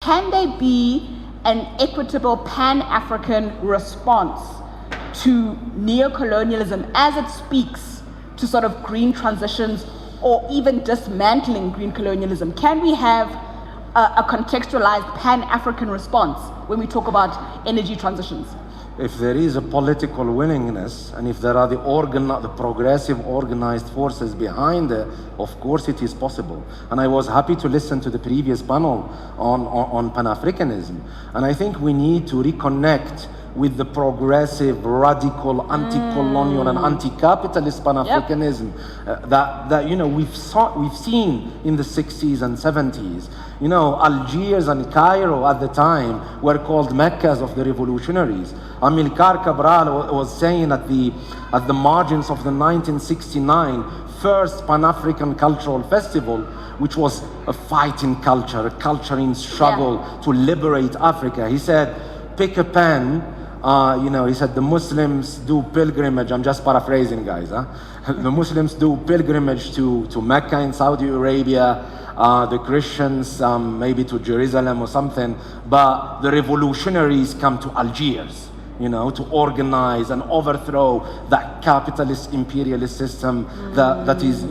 can there be an equitable Pan-African response to neocolonialism as it speaks to sort of green transitions or even dismantling green colonialism? Can we have a contextualized Pan-African response when we talk about energy transitions? If there is a political willingness, and if there are the progressive organized forces behind it, of course it is possible. And I was happy to listen to the previous panel on Pan-Africanism. And I think we need to reconnect with the progressive, radical, anti-colonial and anti-capitalist Pan-Africanism that we've seen in the 60s and 70s. You know, Algiers and Cairo at the time were called Meccas of the revolutionaries. Amilcar Cabral was saying at the margins of the 1969 first Pan-African Cultural Festival, which was a fighting culture, a culture in struggle to liberate Africa. He said, pick a pen. He said the Muslims do pilgrimage. I'm just paraphrasing, guys. The Muslims do pilgrimage to Mecca in Saudi Arabia. The Christians maybe to Jerusalem or something. But the revolutionaries come to Algiers, to organize and overthrow that capitalist imperialist system that is,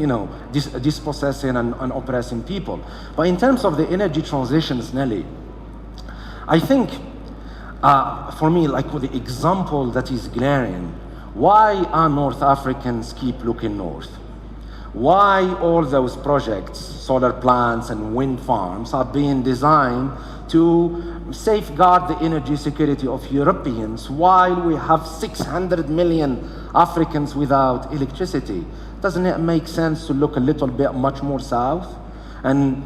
dispossessing and oppressing people. But in terms of the energy transitions, Nelly, I think for me, like with the example that is glaring, why are North Africans keep looking north? Why all those projects, solar plants and wind farms, are being designed to safeguard the energy security of Europeans while we have 600 million Africans without electricity? Doesn't it make sense to look a little bit much more south and,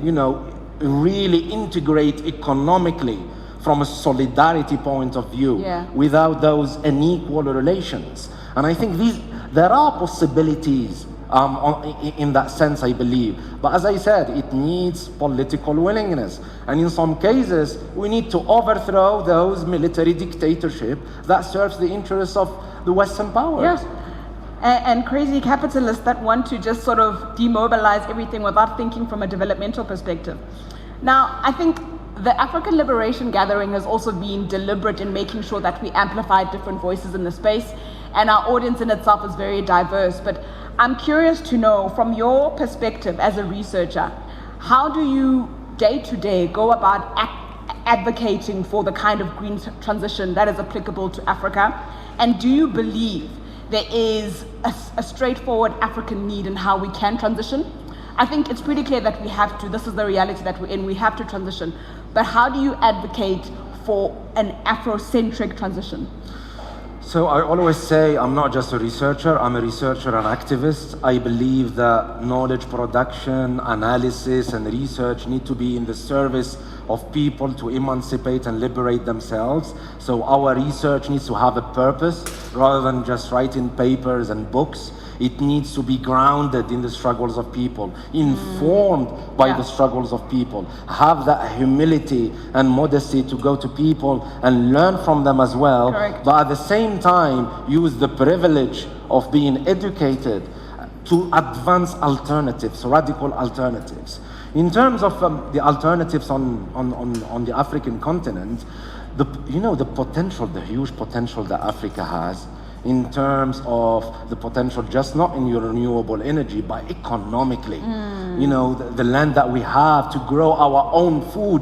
really integrate economically from a solidarity point of view without those unequal relations? And I think there are possibilities in that sense, I believe. But as I said, it needs political willingness. And in some cases, we need to overthrow those military dictatorship that serves the interests of the Western powers. Yes. And crazy capitalists that want to just sort of demobilize everything without thinking from a developmental perspective. Now, I think the Afrikan Liberation Gathering has also been deliberate in making sure that we amplify different voices in the space, and our audience in itself is very diverse. But I'm curious to know, from your perspective as a researcher, how do you day to day go about advocating for the kind of green transition that is applicable to Africa? And do you believe there is a straightforward African need in how we can transition? I think it's pretty clear that we have to. This is the reality that we're in. We have to transition. But how do you advocate for an Afrocentric transition? So I always say I'm not just a researcher, I'm a researcher and activist. I believe that knowledge production, analysis, and research need to be in the service of people to emancipate and liberate themselves. So our research needs to have a purpose rather than just writing papers and books. It needs to be grounded in the struggles of people, informed by the struggles of people, have that humility and modesty to go to people and learn from them as well. Correct. But at the same time, use the privilege of being educated to advance alternatives, radical alternatives. In terms of the alternatives on the African continent, the potential, the huge potential that Africa has, in terms of the potential, just not in your renewable energy, but economically. The land that we have to grow our own food.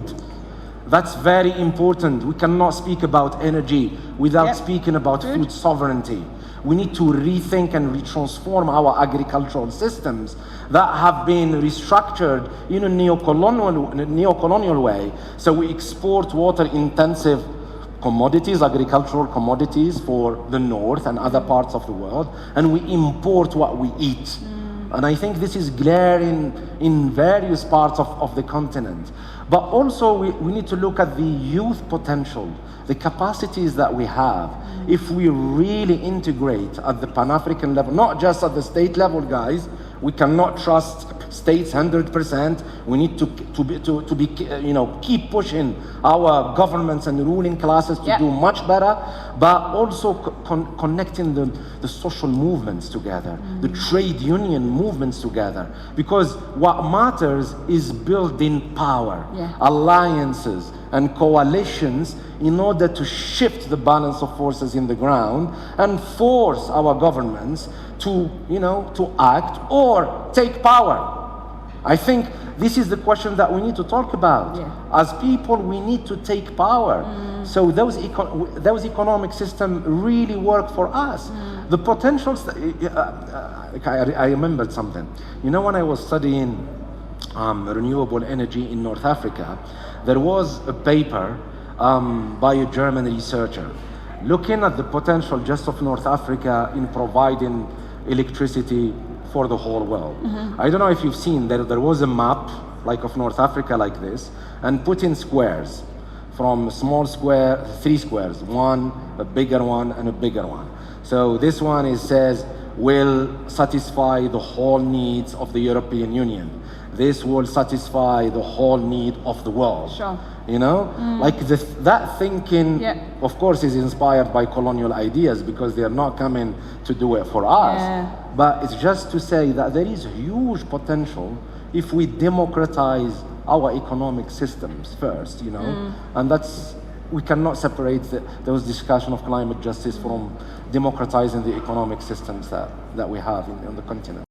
That's very important. We cannot speak about energy without speaking about food sovereignty. We need to rethink and retransform our agricultural systems that have been restructured in a neocolonial way. So we export water-intensive commodities, agricultural commodities for the north and other parts of the world, and we import what we eat. And I think this is glaring in various parts of the continent. But also we need to look at the youth potential, the capacities that we have. If we really integrate at the Pan-African level, not just at the state level, guys, we cannot trust states 100%. We need to be keep pushing our governments and ruling classes to do much better, but also connecting the social movements together, the trade union movements together, because what matters is building power, alliances and coalitions in order to shift the balance of forces in the ground and force our governments to act or take power. I think this is the question that we need to talk about. As people, we need to take power. So those economic systems really work for us. The potentials, I remembered something. When I was studying renewable energy in North Africa, there was a paper by a German researcher looking at the potential just of North Africa in providing electricity for the whole world. I don't know if you've seen, there was a map of North Africa like this, and put in squares, from small square, 3 squares, one, a bigger one, and a bigger one. So this one says will satisfy the whole needs of the European Union. This will satisfy the whole need of the world. Sure. That thinking, of course, is inspired by colonial ideas, because they are not coming to do it for us. But it's just to say that there is huge potential if we democratize our economic systems first, and we cannot separate those discussion of climate justice from democratizing the economic systems that we have on the continent.